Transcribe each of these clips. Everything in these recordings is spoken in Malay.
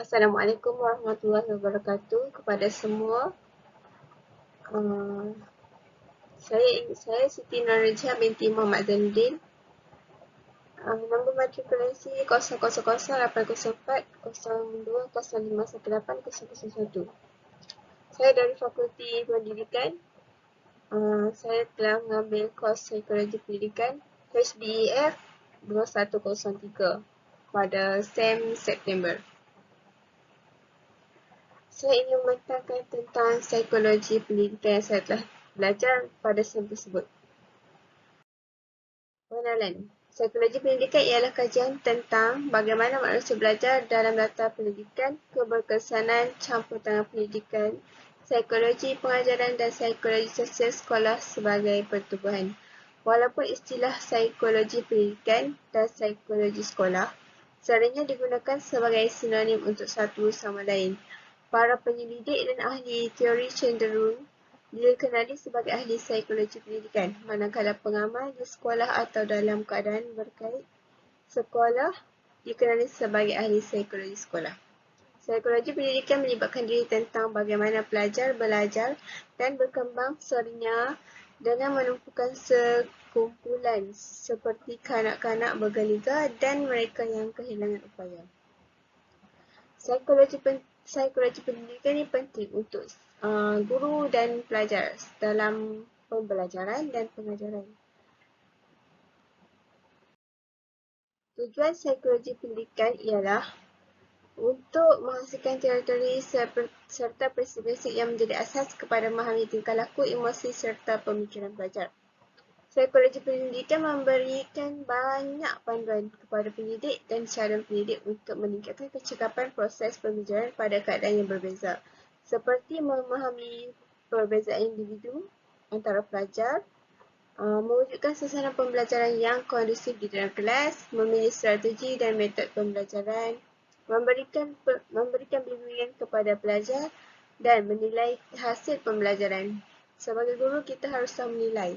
Assalamualaikum warahmatullahi wabarakatuh kepada semua. Uh, saya Siti Nurhaliza binti Muhammad Zainuddin. Nombor matrikulasi 00040040205180001. Saya dari Fakulti Pendidikan. Saya telah mengambil kos Psikologi Pendidikan HBEF 2103 pada SEM September. Saya ingin membentangkan tentang psikologi pendidikan yang saya telah belajar pada SEM tersebut. Pengenalan. Psikologi pendidikan ialah kajian tentang bagaimana manusia belajar dalam latar pendidikan, keberkesanan campur tangan pendidikan, psikologi pengajaran dan psikologi sosial sekolah sebagai pertubuhan. Walaupun istilah psikologi pendidikan dan psikologi sekolah seringnya digunakan sebagai sinonim untuk satu sama lain, para penyelidik dan ahli teori cenderung dikenali sebagai ahli psikologi pendidikan, manakala pengamal di sekolah atau dalam keadaan berkait sekolah dikenali sebagai ahli psikologi sekolah. Psikologi pendidikan melibatkan diri tentang bagaimana pelajar belajar dan berkembang serta dengan menumpukan sekumpulan seperti kanak-kanak bergeliga dan mereka yang kehilangan upaya. Psikologi pendidikan ini penting untuk guru dan pelajar dalam pembelajaran dan pengajaran. Tujuan psikologi pendidikan ialah untuk menghasilkan teori-teori serta prinsip-prinsip yang menjadi asas kepada memahami tingkah laku, emosi serta pemikiran pelajar. Psikologi pendidikan memberikan banyak panduan kepada pendidik dan calon pendidik untuk meningkatkan kecekapan proses pembelajaran pada keadaan yang berbeza, seperti memahami perbezaan individu antara pelajar, mewujudkan suasana pembelajaran yang kondusif di dalam kelas, memilih strategi dan metod pembelajaran, memberikan bimbingan kepada pelajar dan menilai hasil pembelajaran. Sebagai guru, kita harus menilai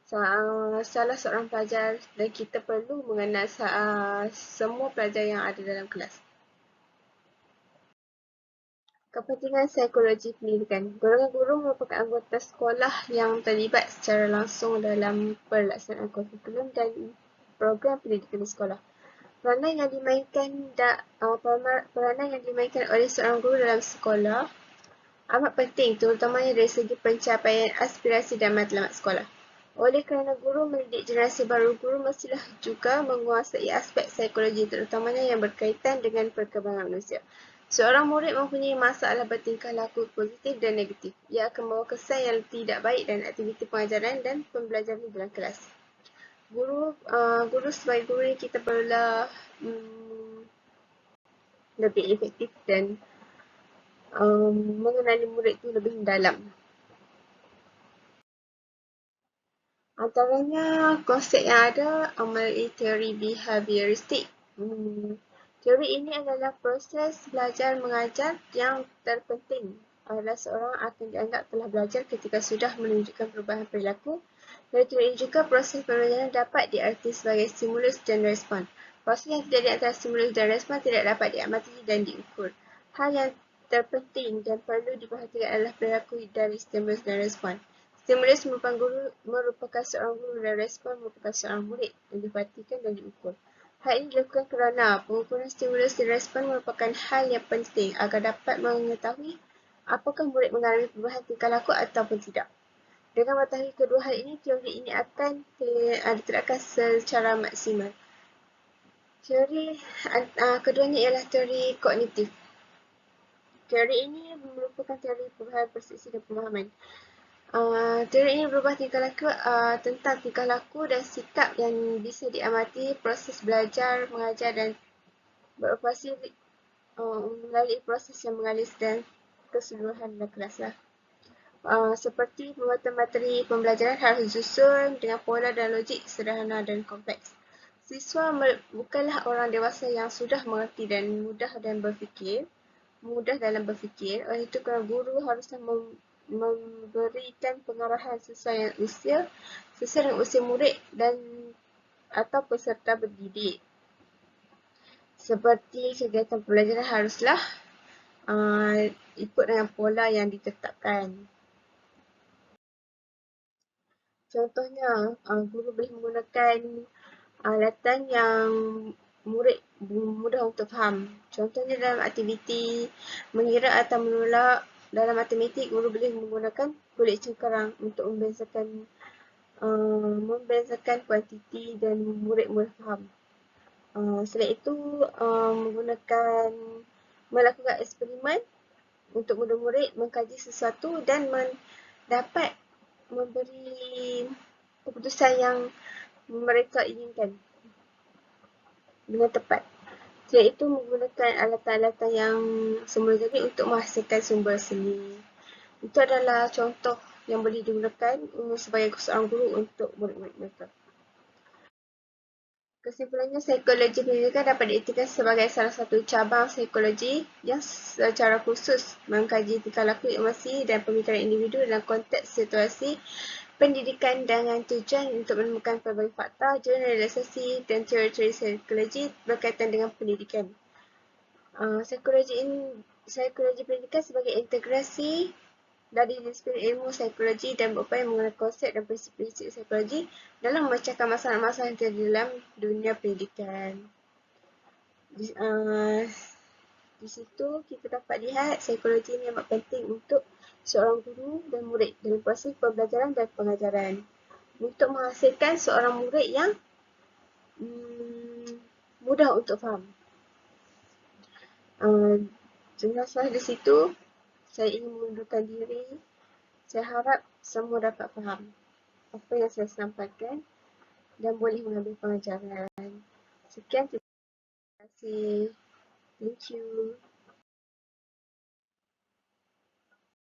salah seorang pelajar dan kita perlu mengenal semua pelajar yang ada dalam kelas. Kepentingan psikologi pendidikan. Golongan guru merupakan anggota sekolah yang terlibat secara langsung dalam pelaksanaan kurikulum dan program pendidikan di sekolah. Peranan yang dimainkan oleh seorang guru dalam sekolah amat penting, terutamanya dari segi pencapaian aspirasi dan matlamat sekolah. Oleh kerana guru mendidik generasi baru, guru mestilah juga menguasai aspek psikologi terutamanya yang berkaitan dengan perkembangan manusia. Seorang murid mempunyai masalah bertingkah laku positif dan negatif. Ia akan membawa kesan yang tidak baik dan aktiviti pengajaran dan pembelajaran di dalam kelas. Guru sebagai guru ini kita perlulah lebih efektif dan mengenali murid itu lebih mendalam. Antaranya konsep yang ada melalui teori behavioristik. Teori ini adalah proses belajar mengajar yang terpenting adalah seorang akan dianggap telah belajar ketika sudah menunjukkan perubahan perilaku. Dari teori ini juga proses pembelajaran dapat diarti sebagai stimulus dan respon. Proses yang terjadi antara stimulus dan respon tidak dapat diamati dan diukur. Hal yang terpenting dan perlu diperhatikan adalah perilaku dari stimulus dan respon. Stimulus merupakan seorang guru dan respon merupakan seorang murid yang diperhatikan dan diukur. Hal ini dilakukan kerana pengukuran stimulus dan respon merupakan hal yang penting agar dapat mengetahui apakah murid mengalami perubahan tingkah laku ataupun tidak. Dengan mengetahui kedua hal ini, teori ini akan diterapkan secara maksimal. Teori keduanya ialah teori kognitif. Teori ini merupakan teori perubahan persepsi dan pemahaman. Teori ini berubah tentang tingkah laku dan sikap yang bisa diamati proses belajar, mengajar dan beroperasi melalui proses yang mengalir dan keseluruhan dalam kelas lah. Seperti pembuatan materi pembelajaran harus disusun dengan pola dan logik sederhana dan kompleks. Siswa bukanlah orang dewasa yang sudah mengerti dan mudah dalam berfikir. Oleh itu, guru haruslah memberikan pengarahan sesuai dengan usia murid dan atau peserta berdidik. Seperti kegiatan pembelajaran haruslah ikut dengan pola yang ditetapkan. Contohnya, guru boleh menggunakan alatan yang murid mudah untuk faham. Contohnya dalam aktiviti mengira atau menolak dalam matematik, guru boleh menggunakan kulit cengkerang untuk membezakan kuantiti dan murid mudah faham. Selain itu, melakukan eksperimen untuk murid-murid mengkaji sesuatu dan dapat memberi keputusan yang mereka inginkan dengan tepat. Iaitu menggunakan alatan-alatan yang semula jadi untuk menghasilkan sumber sendiri. Itu adalah contoh yang boleh digunakan sebagai seorang guru untuk murid-murid mereka. Kesimpulannya, psikologi pendidikan dapat diartikan sebagai salah satu cabang psikologi yang secara khusus mengkaji tingkah laku, emosi dan pemikiran individu dalam konteks situasi pendidikan dengan tujuan untuk menemukan pelbagai fakta, generalisasi dan teori-teori psikologi berkaitan dengan pendidikan. Psikologi pendidikan sebagai integrasi dari disiplin ilmu psikologi dan berupaya menggunakan konsep dan prinsip-prinsip psikologi dalam memecahkan masalah-masalah yang terjadi dalam dunia pendidikan. Di situ kita dapat lihat psikologi ini amat penting untuk seorang guru dan murid dalam proses pembelajaran dan pengajaran untuk menghasilkan seorang murid yang mudah untuk faham. Dengan sampai di situ, saya ingin mengundurkan diri. Saya harap semua dapat faham apa yang saya sampaikan dan boleh mengambil pengajaran. Sekian, terima kasih. Thank you.